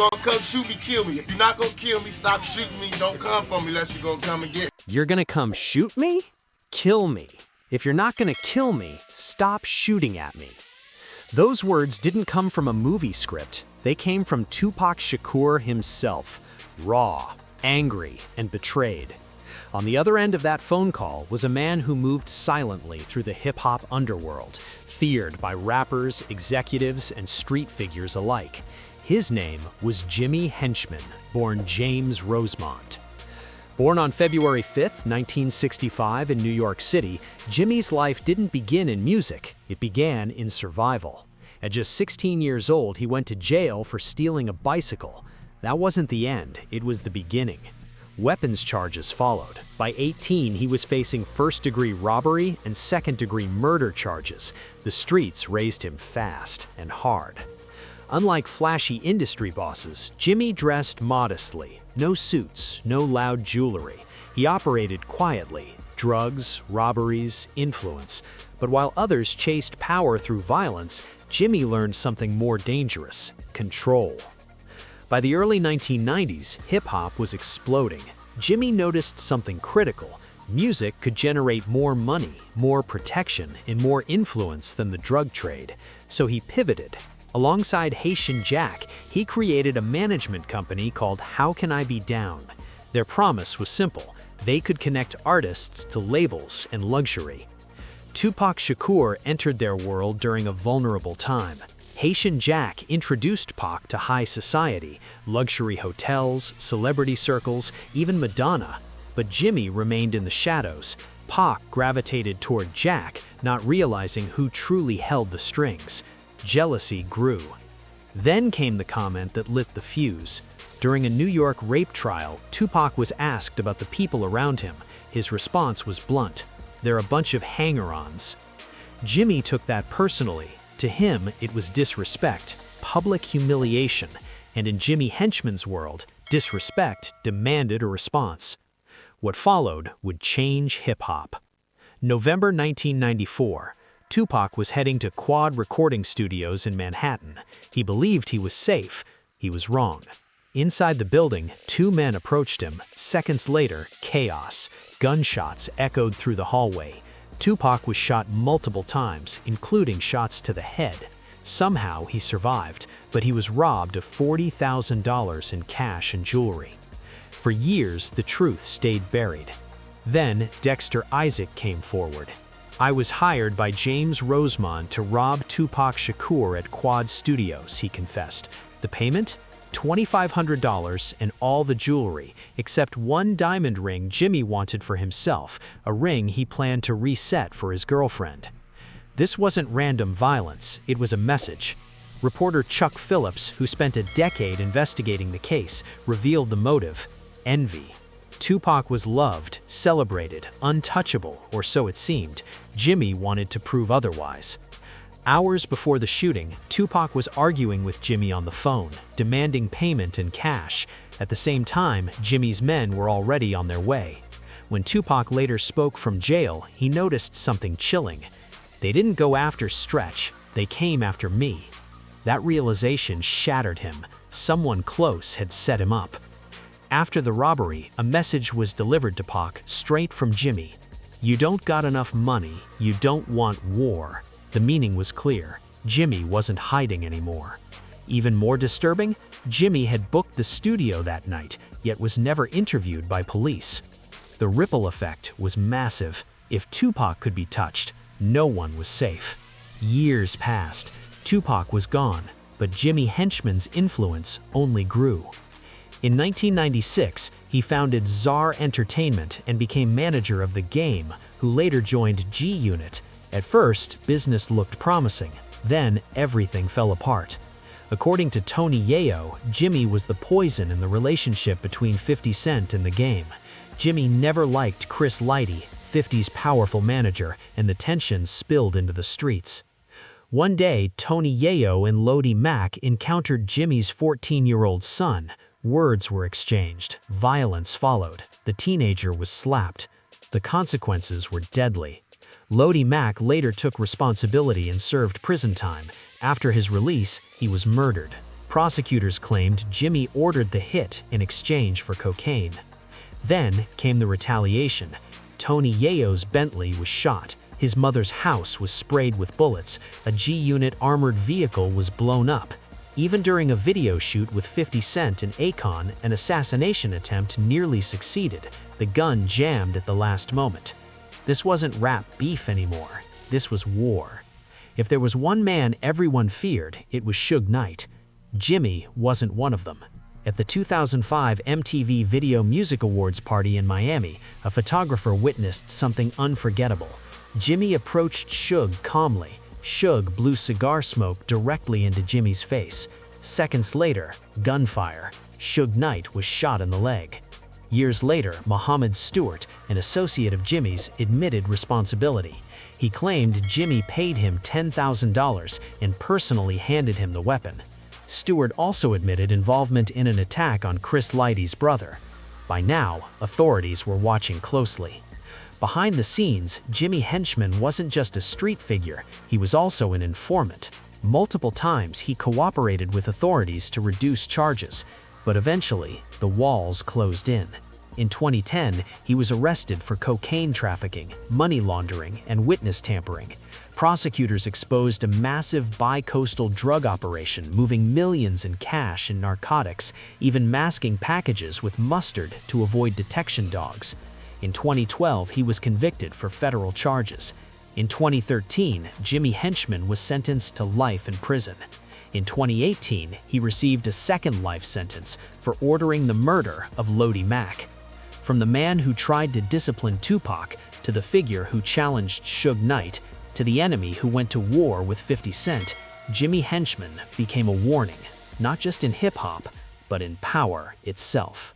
gonna come shoot me, kill me. If you're not gonna kill me, stop shooting me. Don't come for me unless you're gonna come and get me. You're gonna come shoot me? Kill me. If you're not gonna kill me, stop shooting at me. Those words didn't come from a movie script. They came from Tupac Shakur himself, raw, angry, and betrayed. On the other end of that phone call was a man who moved silently through the hip-hop underworld, feared by rappers, executives, and street figures alike. His name was Jimmy Henchman, born James Rosemont. Born on February 5, 1965 in New York City, Jimmy's life didn't begin in music, it began in survival. At just 16 years old, he went to jail for stealing a bicycle. That wasn't the end, it was the beginning. Weapons charges followed. By 18, he was facing first-degree robbery and second-degree murder charges. The streets raised him fast and hard. Unlike flashy industry bosses, Jimmy dressed modestly. No suits, no loud jewelry. He operated quietly. Drugs, robberies, influence. But while others chased power through violence, Jimmy learned something more dangerous: control. By the early 1990s, hip-hop was exploding. Jimmy noticed something critical. Music could generate more money, more protection, and more influence than the drug trade. So he pivoted. Alongside Haitian Jack, he created a management company called How Can I Be Down? Their promise was simple. They could connect artists to labels and luxury. Tupac Shakur entered their world during a vulnerable time. Haitian Jack introduced Pac to high society, luxury hotels, celebrity circles, even Madonna. But Jimmy remained in the shadows. Pac gravitated toward Jack, not realizing who truly held the strings. Jealousy grew. Then came the comment that lit the fuse. During a New York rape trial, Tupac was asked about the people around him. His response was blunt: "They're a bunch of hanger-ons." Jimmy took that personally. To him, it was disrespect, public humiliation, and in Jimmy Henchman's world, disrespect demanded a response. What followed would change hip-hop. November 1994. Tupac was heading to Quad Recording Studios in Manhattan. He believed he was safe. He was wrong. Inside the building, two men approached him. Seconds later, chaos. Gunshots echoed through the hallway. Tupac was shot multiple times, including shots to the head. Somehow he survived, but he was robbed of $40,000 in cash and jewelry. For years, the truth stayed buried. Then Dexter Isaac came forward. "I was hired by James Rosemont to rob Tupac Shakur at Quad Studios," he confessed. "The payment? $2,500 and all the jewelry, except one diamond ring Jimmy wanted for himself, a ring he planned to reset for his girlfriend." This wasn't random violence, it was a message. Reporter Chuck Phillips, who spent a decade investigating the case, revealed the motive: envy. Tupac was loved, celebrated, untouchable, or so it seemed. Jimmy wanted to prove otherwise. Hours before the shooting, Tupac was arguing with Jimmy on the phone, demanding payment in cash. At the same time, Jimmy's men were already on their way. When Tupac later spoke from jail, he noticed something chilling. "They didn't go after Stretch, they came after me." That realization shattered him. Someone close had set him up. After the robbery, a message was delivered to Pac straight from Jimmy. "You don't got enough money, you don't want war." The meaning was clear. Jimmy wasn't hiding anymore. Even more disturbing, Jimmy had booked the studio that night, yet was never interviewed by police. The ripple effect was massive. If Tupac could be touched, no one was safe. Years passed. Tupac was gone, but Jimmy Henchman's influence only grew. In 1996, he founded Czar Entertainment and became manager of The Game, who later joined G-Unit. At first, business looked promising. Then, everything fell apart. According to Tony Yayo, Jimmy was the poison in the relationship between 50 Cent and The Game. Jimmy never liked Chris Lighty, 50's powerful manager, and the tension spilled into the streets. One day, Tony Yayo and Lodi Mack encountered Jimmy's 14-year-old son. Words were exchanged. Violence followed. The teenager was slapped. The consequences were deadly. Lodi Mack later took responsibility and served prison time. After his release, he was murdered. Prosecutors claimed Jimmy ordered the hit in exchange for cocaine. Then came the retaliation. Tony Yayo's Bentley was shot. His mother's house was sprayed with bullets. A G-Unit armored vehicle was blown up. Even during a video shoot with 50 Cent and Akon, an assassination attempt nearly succeeded. The gun jammed at the last moment. This wasn't rap beef anymore. This was war. If there was one man everyone feared, it was Suge Knight. Jimmy wasn't one of them. At the 2005 MTV Video Music Awards party in Miami, a photographer witnessed something unforgettable. Jimmy approached Suge calmly. Suge blew cigar smoke directly into Jimmy's face. Seconds later, gunfire. Suge Knight was shot in the leg. Years later, Muhammad Stewart, an associate of Jimmy's, admitted responsibility. He claimed Jimmy paid him $10,000 and personally handed him the weapon. Stewart also admitted involvement in an attack on Chris Lighty's brother. By now, authorities were watching closely. Behind the scenes, Jimmy Henchman wasn't just a street figure, he was also an informant. Multiple times he cooperated with authorities to reduce charges, but eventually, the walls closed in. In 2010, he was arrested for cocaine trafficking, money laundering, and witness tampering. Prosecutors exposed a massive bi-coastal drug operation moving millions in cash and narcotics, even masking packages with mustard to avoid detection dogs. In 2012, he was convicted for federal charges. In 2013, Jimmy Henchman was sentenced to life in prison. In 2018, he received a second life sentence for ordering the murder of Lodi Mack. From the man who tried to discipline Tupac, to the figure who challenged Suge Knight, to the enemy who went to war with 50 Cent, Jimmy Henchman became a warning, not just in hip-hop, but in power itself.